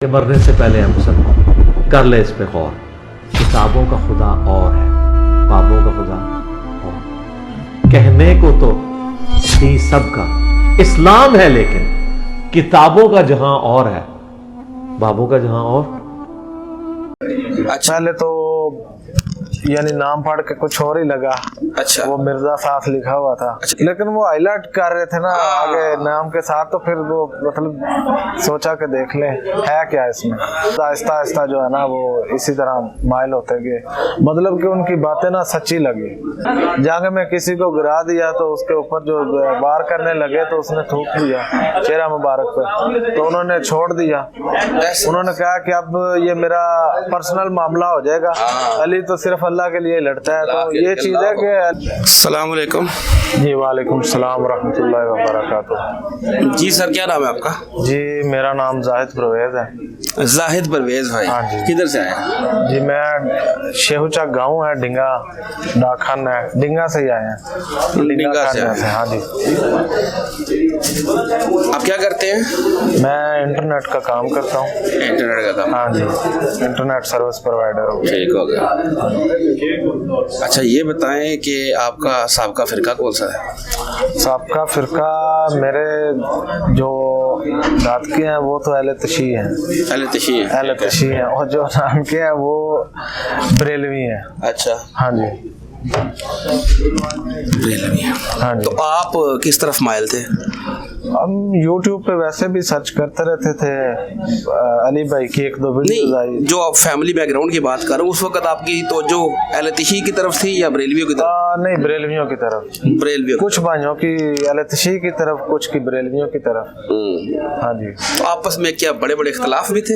کہ مرنے سے پہلے ہے مسلمان، کر لے اس پہ غور۔ کتابوں کا خدا اور ہے، بابوں کا خدا اور۔ کہنے کو تو تھی سب کا اسلام ہے، لیکن کتابوں کا جہاں اور ہے، بابوں کا جہاں اور۔ پہلے تو یعنی نام پڑھ کے کچھ اور ہی لگا، اچھا وہ مرزا ساتھ لکھا ہوا تھا، لیکن وہ ہائی لائٹ کر رہے تھے نا آگے نام کے ساتھ، تو پھر وہ مطلب سوچا کہ دیکھ لیں ہے کیا اس میں۔ آہستہ آہستہ جو ہے نا وہ اسی طرح مائل ہوتے گئے، مطلب کہ ان کی باتیں نا سچی لگی۔ جنگ میں کسی کو گرا دیا تو اس کے اوپر جو وار کرنے لگے تو اس نے تھوک دیا چہرہ مبارک پہ، تو انہوں نے چھوڑ دیا۔ انہوں نے کہا کہ اب یہ میرا پرسنل معاملہ ہو جائے گا، علی تو صرف اللہ کے لیے لڑتا ہے۔ تو یہ چیز ہے کہ السلام علیکم جی وعلیکم السلام ورحمۃ اللہ وبرکاتہ۔ جی سر، کیا نام ہے آپ کا؟ جی میرا نام زاہد پرویز ہے۔ زاہد پرویز بھائی، ہاں جی۔ کدھر سے آئے؟ جی میں شیہو چک گاؤں ہے، ڈنگا ڈاکخان ہے، ڈنگا سے ہی آئے ہیں، ڈنگا سے کھانے ہاں جی۔ آپ کیا کرتے ہیں؟ میں انٹرنیٹ کا کام کرتا ہوں۔ انٹرنیٹ کا کام؟ ہاں جی، انٹرنیٹ سروس پرووائڈر ہوں۔ ٹھیک ہو گیا۔ اچھا یہ بتائیں کہ آپ کا سابقہ فرقہ کون سا ہے؟ سابقہ فرقہ میرے جو داد کے ہیں وہ تو اہل تشیع ہیں، اہل تشیع ہیں؟ اہل تشیع ہیں، اور جو نام کے ہیں وہ بریلوی ہیں۔ اچھا، ہاں جی ریلوی ہیں۔ ہاں جی۔ تو آپ کس طرف مائل تھے؟ ہم یوٹیوب پہ ویسے بھی سرچ کرتے رہتے تھے، علی بھائی کی ایک دو ویڈیوز آئی۔ نہیں، جو آپ فیملی بیک گراؤنڈ کی بات کر رہے ہوں، اس وقت آپ کی توجہ اہل تشیع کی طرف تھی یا بریلویوں کی طرف؟ نہیں، بریلویوں کی طرف، بریلویوں کچھ بھائیوں کی اہل تشیع کی طرف، کچھ کی بریلویوں کی طرف۔ ہاں جی۔ تو آپس میں کیا بڑے بڑے اختلاف بھی تھے؟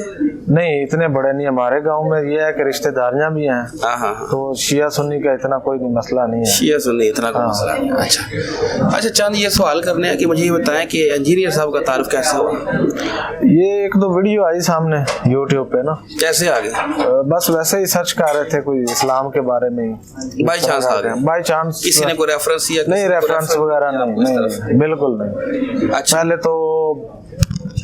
نہیں اتنے بڑے نہیں، ہمارے گاؤں میں یہ ہے کہ رشتہ داریاں بھی ہیں، ہاں ہاں، تو شیعہ سنی کا اتنا کوئی مسئلہ نہیں ہے۔ شیعہ سنی اتنا کوئی مسئلہ نہیں۔ اچھا چند یہ سوال کرنے ہیں کہ مجھے یہ بتائیں کہ انجینئر صاحب کا تعارف کیسے ہوا؟ یہ ایک دو ویڈیو آئی سامنے یوٹیوب پہ نا، کیسے آ گئے؟ بس ویسے ہی سرچ کر رہے تھے کوئی اسلام کے بارے میں ہی، بائی چانس آ گئے؟ بائی چانس کسی نے کوئی ریفرنس یا نہیں، ریفرنس وغیرہ نہیں، بالکل نہیں۔ اچھا پہلے تو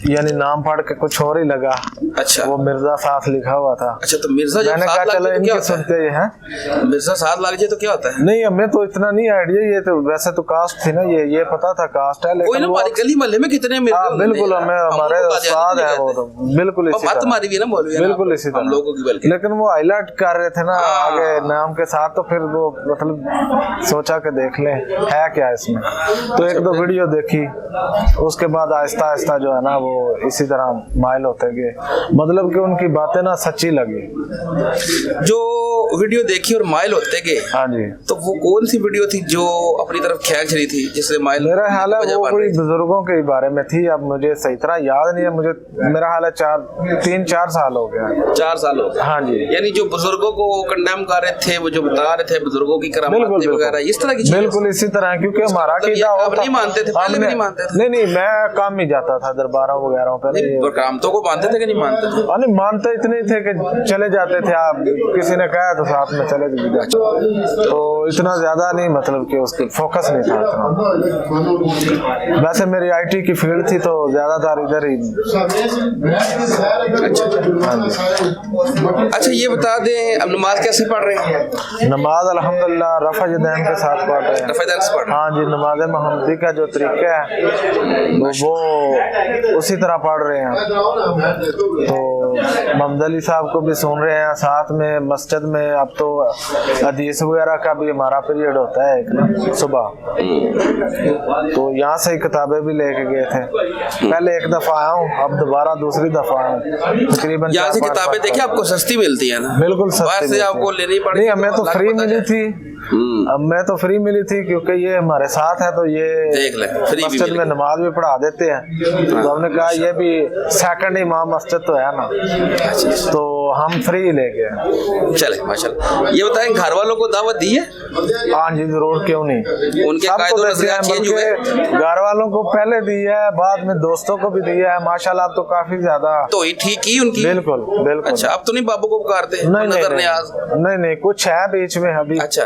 یعنی نام پڑھ کے کچھ اور ہی لگا، اچھا، وہ مرزا ساتھ لکھا ہوا تھا۔ اچھا تو مرزا میں جب نے کہا ساتھ چلو لگ ان جائے کے تو کیا سنتے ہی ہیں۔ ہوتا ہے؟ مرزا ساتھ لگ جائے تو کیا ہوتا ہے؟ نہیں ہمیں تو اتنا نہیں آئیڈیا، یہ تو ویسے تو کاسٹ تھی نا، یہ پتا تھا کاسٹ ہے، کوئی نا لیکن ہماری گلی محلے میں کتنے مرزا؟ بالکل ہمارے استاد ہیں وہ تو بالکل اسی بات طرح، ہماری بھی نا مولوی، بالکل اسی ہم طرح لوگوں کی، بلکہ لیکن وہ ہائی لائٹ کر رہے تھے نا آگے نام کے ساتھ، تو پھر وہ مطلب سوچا کہ دیکھ لیں ہے کیا اس میں، تو ایک دو ویڈیو دیکھی، اس کے بعد آہستہ آہستہ جو ہے نا وہ اسی طرح مائل ہوتے گئے، مطلب کہ ان کی باتیں نا سچی لگی۔ جو ویڈیو دیکھی اور مائل ہوتے گئے، ہاں جی، تو وہ کون سی ویڈیو تھی جو اپنی طرف کھینچ رہی تھی جس سے مائل؟ میرا خیال ہے وہ کوئی بزرگوں کے بارے میں تھی، اب مجھے صحیح طرح یاد نہیں ہے، مجھے میرا خیال ہے 3-4 سال ہو گیا۔ 4 سال ہو گئے؟ ہاں جی، یعنی جو بزرگوں کو کنڈیم کر رہے تھے، وہ جو بتا رہے تھے بزرگوں کی کرامات وغیرہ، اس طرح کی چیزیں؟ بالکل اسی طرح، کیونکہ ہمارا عقیدہ آپ نہیں مانتے تھے؟ پہلے بھی نہیں مانتے تھے؟ نہیں میں کام ہی جاتا تھا درباروں وغیرہ پہ، کرامتوں کو مانتے تھے کہ نہیں مانتے تھے؟ نہیں مانتے اتنے تھے کہ چلے جاتے تھے، آپ کسی نے کہا تو ساتھ میں چلے جاتے، تو اتنا زیادہ نہیں، مطلب کہ اس کے فوکس نہیں تھا اتنا۔ ویسے میری آئی ٹی کی فیلڈ تھی تو زیادہ تر ادھر ہی۔ اچھا یہ بتا دیں، اب نماز کیسے پڑھ رہے ہیں؟ نماز الحمدللہ رفع یدین کے ساتھ پڑھ رہے ہیں۔ رفع یدین سے پڑھ رہے ہیں؟ ہاں جی، نماز محمدی کا جو طریقہ ہے وہ اسی طرح پڑھ رہے ہیں، تو محمد علی صاحب کو بھی سن رہے ہیں ساتھ میں مسجد میں۔ اب تو حدیث وغیرہ کا بھی ہمارا پیریڈ ہوتا ہے ایک صبح، تو یہاں سے ہی کتابیں بھی لے کے گئے تھے، پہلے ایک دفعہ آیا ہوں، اب دوبارہ دوسری دفعہ آیا ہوں، تقریباً یہاں سے کتابیں دیکھیں آپ کو سستی ملتی ہیں نا؟ بالکل باہر سے آپ کو لینی پڑی؟ نہیں ہمیں تو فری ملی تھی، اب میں تو فری ملی تھی کیونکہ یہ ہمارے ساتھ ہے، تو یہ دیکھ لیں فری بھی مسجد میں نماز بھی پڑھا دیتے ہیں، تو ہم نے کہا یہ بھی سیکنڈ امام مسجد تو ہے نا، تو ہم فری لے گئے۔ چلے ماشاءاللہ۔ یہ بتائیں گھر والوں کو دعوت دی ہے؟ ہاں جی ضرور، کیوں نہیں، ان کے سب قائد کو و دیتے نظریات ہیں، چینج ہوئے؟ بلکہ گھر والوں کو پہلے دی ہے، بعد میں دوستوں کو بھی دی ہے، ماشاءاللہ اب تو کافی زیادہ تو ہی ٹھیک ہی ان کی؟ بالکل بالکل۔ اچھا اب تو نہیں بابو کو پکارتے؟ نہیں نظر نیاز؟ نہیں کچھ ہے بیچ میں، ابھی اچھا